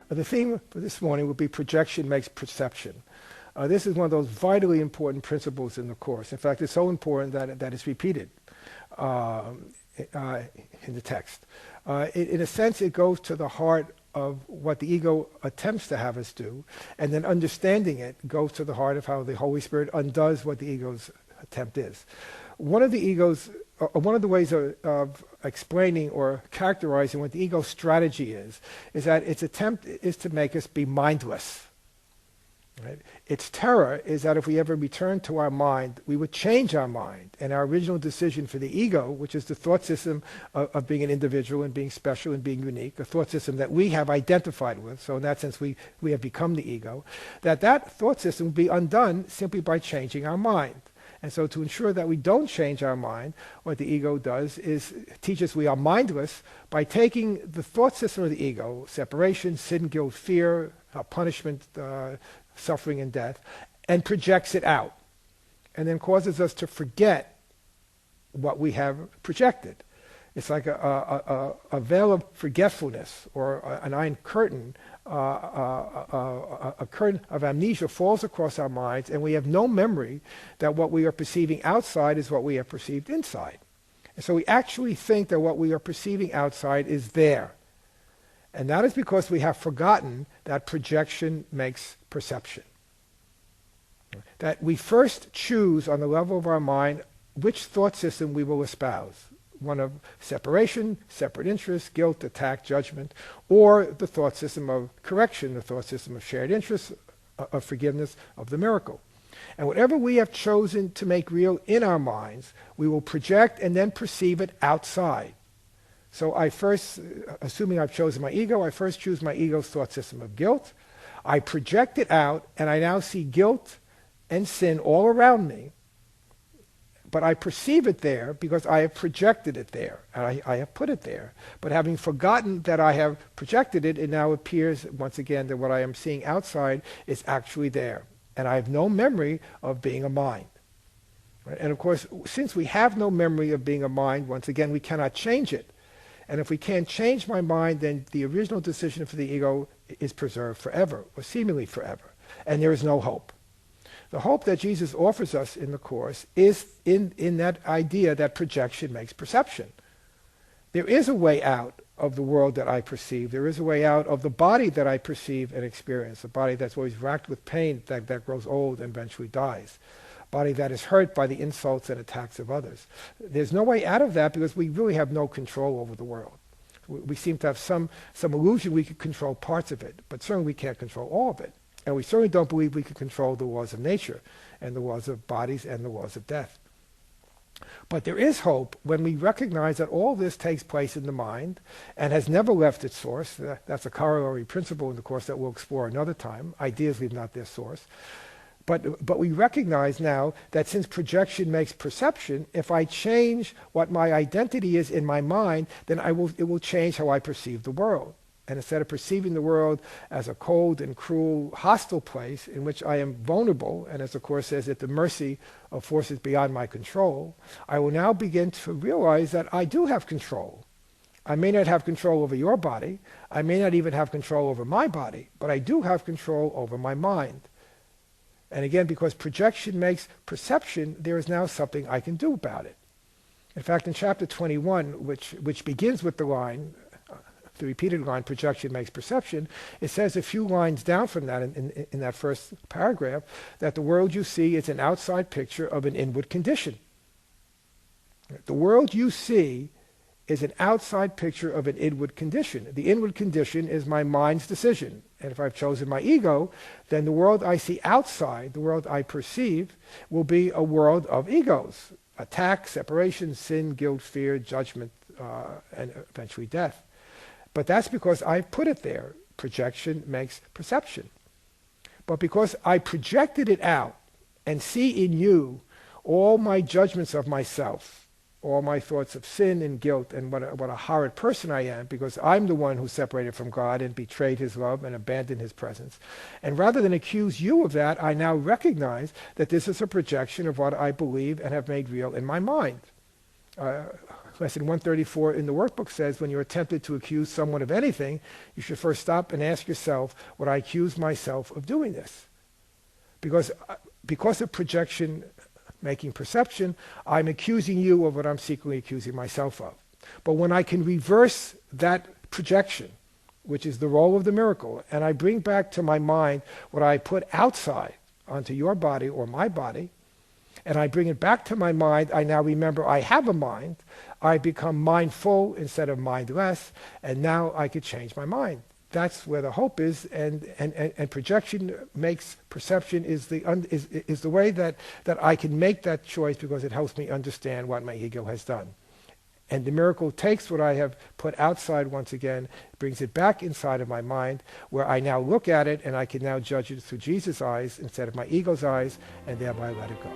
The theme for this morning will be projection makes perception. This is one of those vitally important principles in the Course. In fact, it's so important that it's repeated in the text. In a sense, it goes to the heart of what the ego attempts to have us do, and then understanding it goes to the heart of how the Holy Spirit undoes what the ego's attempt is. One of the ways of explaining or characterizing what the ego's strategy is that its attempt is to make us be mindless. Right? Its terror is that if we ever return to our mind, we would change our mind. And our original decision for the ego, which is the thought system of being an individual and being special and being unique, a thought system that we have identified with, so in that sense we have become the ego, that thought system will be undone simply by changing our mind. And so to ensure that we don't change our mind, what the ego does is teach us we are mindless by taking the thought system of the ego, separation, sin, guilt, fear, punishment, suffering, and death, and projects it out, and then causes us to forget what we have projected. It's like a veil of forgetfulness, or an iron curtain, a curtain of amnesia falls across our minds, and we have no memory that what we are perceiving outside is what we have perceived inside. And so we actually think that what we are perceiving outside is there. And that is because we have forgotten that projection makes perception. That we first choose on the level of our mind which thought system we will espouse. One of separation, separate interest, guilt, attack, judgment, or the thought system of correction, the thought system of shared interest, of forgiveness, of the miracle. And whatever we have chosen to make real in our minds, we will project and then perceive it outside. So I first, assuming I've chosen my ego, I first choose my ego's thought system of guilt. I project it out, and I now see guilt and sin all around me. But I perceive it there because I have projected it there, and I have put it there. But having forgotten that I have projected it, it now appears once again that what I am seeing outside is actually there. And I have no memory of being a mind. Right? And of course, since we have no memory of being a mind, once again, we cannot change it. And if we can't change my mind, then the original decision for the ego is preserved forever, or seemingly forever. And there is no hope. The hope that Jesus offers us in the Course is in that idea that projection makes perception. There is a way out of the world that I perceive. There is a way out of the body that I perceive and experience, a body that's always racked with pain, that grows old and eventually dies. Body that is hurt by the insults and attacks of others. There's no way out of that because we really have no control over the world. We seem to have some illusion we could control parts of it, but certainly we can't control all of it. And we certainly don't believe we can control the laws of nature and the laws of bodies and the laws of death. But there is hope when we recognize that all this takes place in the mind and has never left its source. That's a corollary principle in the Course that we'll explore another time. Ideas leave not their source. But we recognize now that since projection makes perception, if I change what my identity is in my mind, then it will change how I perceive the world. And instead of perceiving the world as a cold and cruel, hostile place in which I am vulnerable, and as the Course says, at the mercy of forces beyond my control, I will now begin to realize that I do have control. I may not have control over your body. I may not even have control over my body, but I do have control over my mind. And again, because projection makes perception, there is now something I can do about it. In fact, in chapter 21, which begins with the line, the repeated line, projection makes perception, it says a few lines down from that in that first paragraph, that the world you see is an outside picture of an inward condition. The world you see is an outside picture of an inward condition. The inward condition is my mind's decision. And if I've chosen my ego, then the world I see outside, the world I perceive, will be a world of egos. Attack, separation, sin, guilt, fear, judgment, and eventually death. But that's because I've put it there. Projection makes perception. But because I projected it out and see in you all my judgments of myself, all my thoughts of sin and guilt and what a horrid person I am, because I'm the one who separated from God and betrayed his love and abandoned his presence. And rather than accuse you of that, I now recognize that this is a projection of what I believe and have made real in my mind. Lesson 134 in the workbook says, when you're tempted to accuse someone of anything, you should first stop and ask yourself, would I accuse myself of doing this? Because of projection making perception, I'm accusing you of what I'm secretly accusing myself of. But when I can reverse that projection, which is the role of the miracle, and I bring back to my mind what I put outside onto your body or my body, and I bring it back to my mind, I now remember I have a mind, I become mindful instead of mindless, and now I could change my mind. That's where the hope is, and projection makes perception is the way that I can make that choice, because it helps me understand what my ego has done. And the miracle takes what I have put outside once again, brings it back inside of my mind, where I now look at it and I can now judge it through Jesus' eyes instead of my ego's eyes, and thereby let it go.